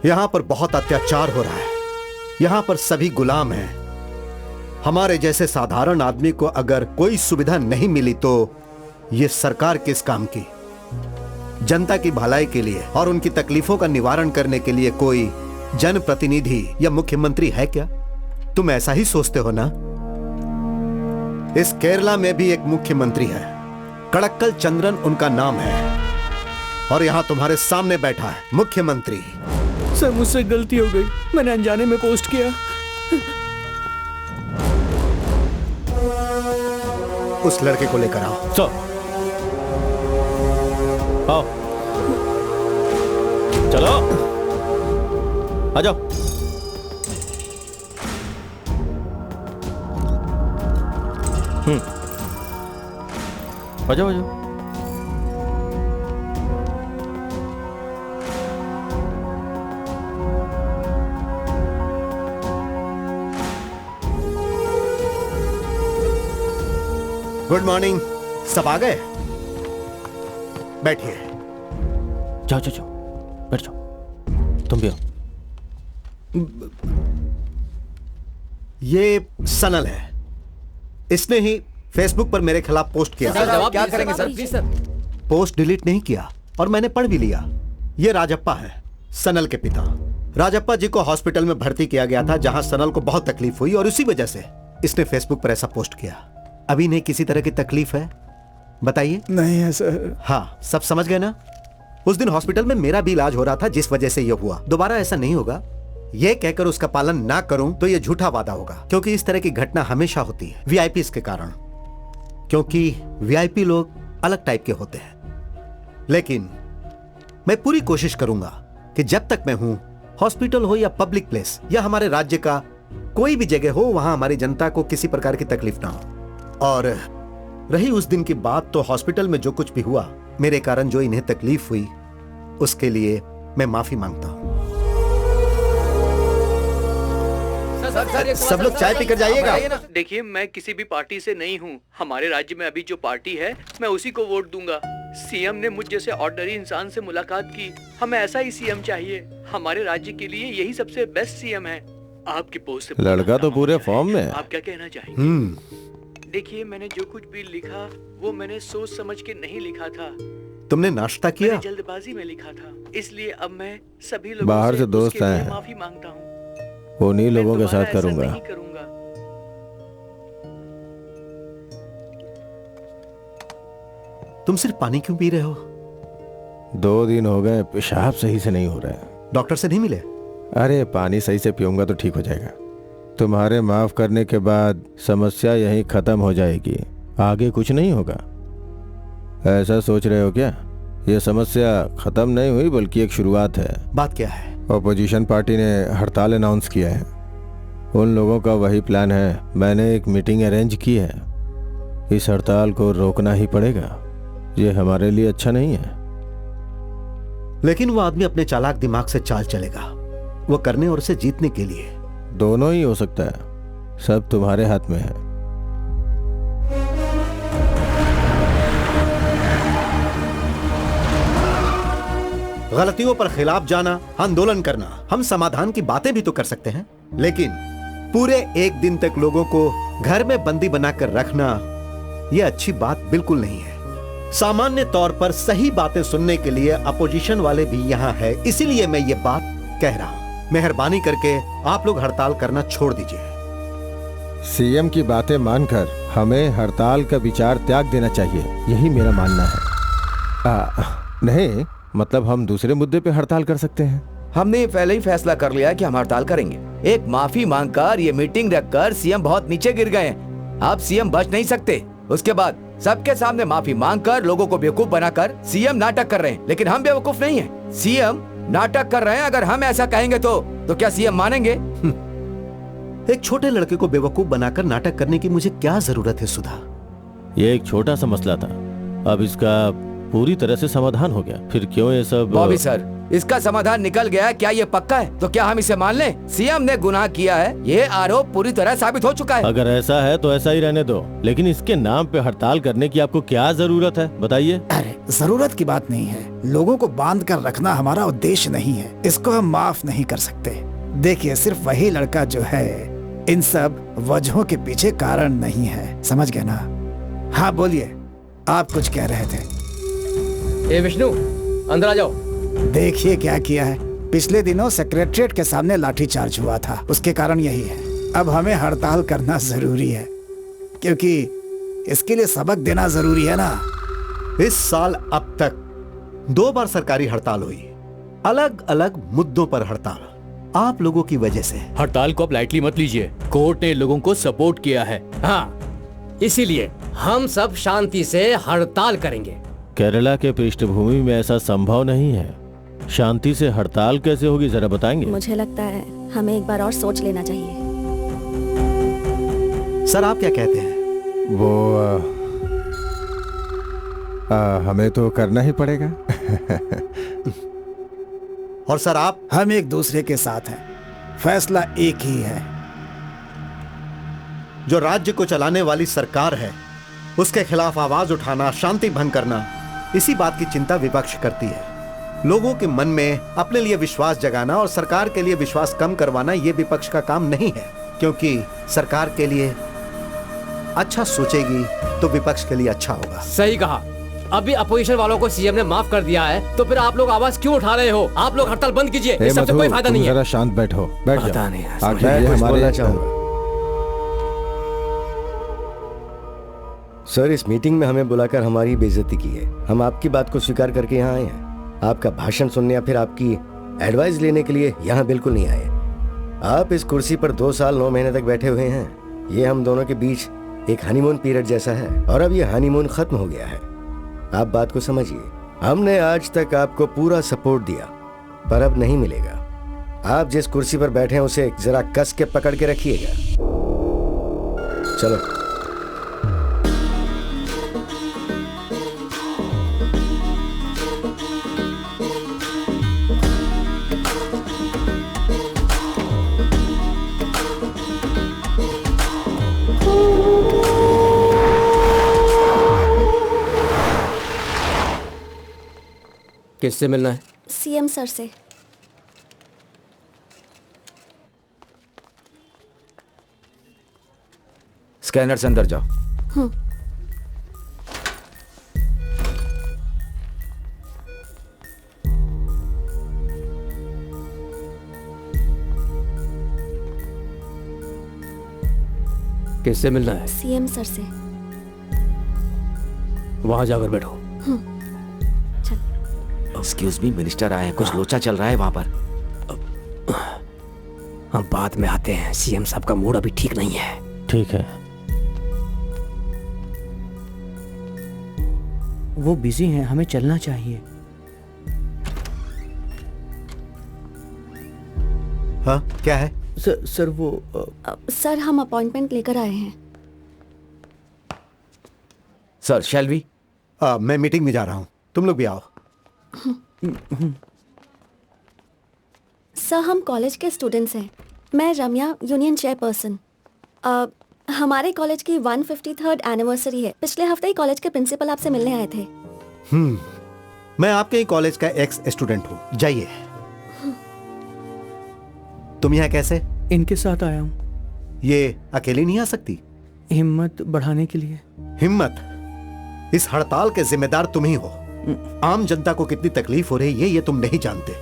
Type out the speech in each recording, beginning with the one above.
यहाँ पर बहुत अत्याचार हो रहा है, यहाँ पर सभी गुलाम हैं। हमारे जैसे साधारण आदमी को अगर कोई सुविधा नहीं मिली तो ये सरकार किस काम की? जनता की भलाई के लिए और उनकी तकलीफों का निवारण करने के लिए कोई जनप्रतिनिधि या मुख्यमंत्री है क्या? तुम ऐसा ही सोचते हो ना? इस केरला में भी एक मुख्यमंत्री है, कड़क्कल चंद्रन उनका नाम है, और यहां तुम्हारे सामने बैठा है मुख्यमंत्री। सर मुझसे गलती हो गई, मैंने अनजाने में पोस्ट किया। उस लड़के को लेकर आओ। सर आओ, चलो आ जाओ। आ जाओ आ जाओ। Good morning. सब आ गए? बैठिए। जाओ जाओ जाओ, बैठ जाओ। तुम भी आओ। ये सनल है, इसने ही फेसबुक पर मेरे खिलाफ पोस्ट किया। जवाब क्या करेंगे sir? Please sir. Post delete नहीं किया और मैंने पढ़ भी लिया। ये राजप्पा है, सनल के पिता। राजप्पा जी को हॉस्पिटल में भर्ती किया गया था जहां सनल को बहुत तकलीफ हुई और उसी वजह से इसने फेसबुक पर ऐसा पोस्ट किया। अभी नहीं किसी तरह की तकलीफ है? बताइए। नहीं है सर। हाँ, सब समझ गए ना? उस दिन हॉस्पिटल में मेरा भी इलाज हो रहा था जिस वजह से यह हुआ। दोबारा ऐसा नहीं होगा। यह कहकर उसका पालन ना करूं तो यह झूठा वादा होगा, क्योंकि इस तरह की घटना हमेशा होती है वीआईपीज़ के कारण, क्योंकि वीआईपी लोग अलग टाइप के होते हैं। लेकिन मैं पूरी कोशिश करूंगा कि जब तक मैं हूं, हॉस्पिटल हो या पब्लिक प्लेस या हमारे राज्य का कोई भी जगह हो, वहां हमारी जनता को किसी प्रकार की तकलीफ ना हो। और रही उस दिन की बात, तो हॉस्पिटल में जो कुछ भी हुआ, मेरे कारण जो इन्हें तकलीफ हुई, उसके लिए मैं माफी मांगता हूं। सब लोग चाय पीकर जाइएगा। देखिए, मैं किसी भी पार्टी से नहीं हूँ। हमारे राज्य में अभी जो पार्टी है, मैं उसी को वोट दूंगा। सीएम ने मुझ जैसे ऑर्डिनरी इंसान से मुलाकात की। हमें ऐसा ही सीएम चाहिए। हमारे राज्य के लिए यही सबसे बेस्ट सीएम है। आपकी पोस्ट से लड़का तो पूरे फॉर्म में है। आप क्या कहना चाहेंगे? देखिए, मैंने जो कुछ भी लिखा वो मैंने सोच समझ के नहीं लिखा था। तुमने नाश्ता किया? मैंने जल्दबाजी में लिखा था, इसलिए अब मैं सभी लोगों बाहर से दोस्त आए हैं, माफी मांगता हूँ। उन्हीं लोगों के साथ करूंगा। तुम सिर्फ पानी क्यों पी रहे हो? 2 दिन हो गए, पेशाब सही से नहीं हो रहा है। डॉक्टर से नहीं मिले? अरे पानी सही से पीऊंगा तो ठीक हो जाएगा। तुम्हारे माफ करने के बाद समस्या यहीं खत्म हो जाएगी, आगे कुछ नहीं होगा। ऐसा सोच रहे हो क्या? यह समस्या खत्म नहीं हुई, बल्कि एक शुरुआत है। बात क्या है? ऑपोजिशन पार्टी ने हड़ताल अनाउंस किया है। उन लोगों का वही प्लान है। मैंने एक मीटिंग अरेंज की है। इस हड़ताल को रोकना ही पड़ेगा। ये हमारे लिए अच्छा नहीं है। लेकिन वो आदमी अपने चालाक दिमाग से चाल चलेगा, वो करने और उसे जीतने के लिए। दोनों ही हो सकता है, सब तुम्हारे हाथ में है। गलतियों पर खिलाफ जाना, आंदोलन करना, हम समाधान की बातें भी तो कर सकते हैं। लेकिन पूरे एक दिन तक लोगों को घर में बंदी बनाकर रखना, यह अच्छी बात बिल्कुल नहीं है। सामान्य तौर पर सही बातें सुनने के लिए अपोजिशन वाले भी यहाँ है, इसीलिए मैं ये बात कह रहा हूँ। मेहरबानी करके आप लोग हड़ताल करना छोड़ दीजिए। सीएम की बातें मानकर हमें हड़ताल का विचार त्याग देना चाहिए, यही मेरा मानना है। नहीं, मतलब हम दूसरे मुद्दे पे हड़ताल कर सकते हैं। हमने पहले ही फैसला कर लिया कि हम हड़ताल करेंगे। एक माफी मांगकर, ये मीटिंग रखकर सीएम बहुत नीचे गिर गए हैं। अब सीएम बच नहीं सकते। उसके बाद सबके सामने माफी मांगकर, लोगों को बेवकूफ बनाकर सीएम नाटक कर रहे हैं। लेकिन हम बेवकूफ नहीं हैं, सीएम नाटक कर रहे हैं। अगर हम ऐसा कहेंगे तो क्या सीएम मानेंगे? एक छोटे लड़के को बेवकूफ बनाकर नाटक करने की मुझे क्या जरूरत है सुधा? ये एक छोटा सा मसला था, अब इसका पूरी तरह से समाधान हो गया। फिर क्यों ये सब? बॉबी सर, इसका समाधान निकल गया, क्या ये पक्का है? तो क्या हम इसे मान लें? सीएम ने गुनाह किया है, ये आरोप पूरी तरह साबित हो चुका है। अगर ऐसा है तो ऐसा ही रहने दो, लेकिन इसके नाम पे हड़ताल करने की आपको क्या जरूरत है, बताइए। अरे जरूरत की बात नहीं है, लोगों को बांध कर रखना हमारा उद्देश्य नहीं है, इसको हम माफ नहीं कर सकते। देखिए, सिर्फ वही लड़का जो है इन सब वजहों के पीछे कारण नहीं है, समझ गए ना? हाँ बोलिए, आप कुछ कह रहे थे। ए विष्णु, अंदर आ जाओ। देखिए क्या किया है, पिछले दिनों सेक्रेटरीट के सामने लाठीचार्ज हुआ था, उसके कारण यही है। अब हमें हड़ताल करना जरूरी है, क्योंकि इसके लिए सबक देना जरूरी है ना। इस साल अब तक 2 बार सरकारी हड़ताल हुई, अलग अलग मुद्दों पर हड़ताल, आप लोगों की वजह से। हड़ताल को आप लाइटली मत लीजिए, कोर्ट ने लोगों को सपोर्ट किया है। हाँ, इसीलिए हम सब शांति से हड़ताल करेंगे। केरला के पृष्ठभूमि में ऐसा संभव नहीं है, शांति से हड़ताल कैसे होगी, जरा बताएंगे? मुझे लगता है हमें एक बार और सोच लेना चाहिए। सर आप क्या कहते हैं? वो हमें तो करना ही पड़ेगा। और सर आप? हम एक दूसरे के साथ हैं, फैसला एक ही है। जो राज्य को चलाने वाली सरकार है उसके खिलाफ आवाज उठाना, शांति भंग करना, इसी बात की चिंता विपक्ष करती है। लोगों के मन में अपने लिए विश्वास जगाना और सरकार के लिए विश्वास कम करवाना ये विपक्ष का काम नहीं है, क्योंकि सरकार के लिए अच्छा सोचेगी तो विपक्ष के लिए अच्छा होगा। सही कहा। अभी अपोजिशन वालों को सीएम ने माफ कर दिया है, तो फिर आप लोग आवाज क्यों उठा रहे हो? आप लोग हड़ताल बंद कीजिए, हे इससे मधु, कोई फायदा तुम नहीं है। जरा शांत बैठो, बैठ पता जाओ। नहीं है, आखिर मैं ये कुछ हमारे बोलना चाहूंगा। सर, इस मीटिंग में हमें बुलाकर हमारी बेइज्जती की है। हम आपकी बात को स्वीकार करके यहाँ आए हैं, आपका भाषण सुनने या फिर आपकी एडवाइस लेने के लिए यहाँ बिल्कुल नहीं आए। आप इस कुर्सी पर 2 साल 9 महीने तक बैठे हुए हैं। ये हम दोनों के बीच एक हनीमून पीरियड जैसा है, और अब ये हनीमून खत्म हो गया है। आप बात को समझिए। हमने आज तक आपको पूरा सपोर्ट दिया, पर अब नहीं मिलेगा। आप जिस कुर्सी पर बैठे हैं उसे जरा कस के पकड़ के रखिएगा। चलो। किससे मिलना है? सीएम सर से। स्कैनर से अंदर जाओ। किससे मिलना है? सीएम सर से। वहां जाकर बैठो। एक्सक्यूज मी, मिनिस्टर आए हैं, कुछ लोचा चल रहा है वहाँ पर। हम बाद में आते हैं, सीएम साहब का मूड अभी ठीक नहीं है। ठीक है। वो बिजी हैं, हमें चलना चाहिए। हाँ क्या है? सर वो सर हम अपॉइंटमेंट लेकर आए हैं। Sir, shall we? मैं मीटिंग में जा रहा हूँ, तुम लोग भी आओ। सर हम कॉलेज के स्टूडेंट्स हैं। मैं रम्या, यूनियन चेयरपर्सन। हमारे कॉलेज की 153rd एनिवर्सरी है। पिछले हफ्ते ही कॉलेज के प्रिंसिपल आपसे मिलने आए थे। मैं आपके ही कॉलेज का एक्स स्टूडेंट हूँ। जाइए। तुम यहाँ कैसे? इनके साथ आया हूँ। ये अकेली नहीं आ सकती? हिम्मत बढ़ाने के लिए। हिम्मत? इस हड़ताल के जिम्मेदार तुम ही हो। आम जनता को कितनी तकलीफ हो रही है ये तुम नहीं जानते।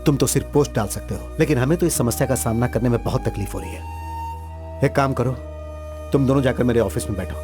तुम तो सिर्फ पोस्ट डाल सकते हो, लेकिन हमें तो इस समस्या का सामना करने में बहुत तकलीफ हो रही है। एक काम करो, तुम दोनों जाकर मेरे ऑफिस में बैठो।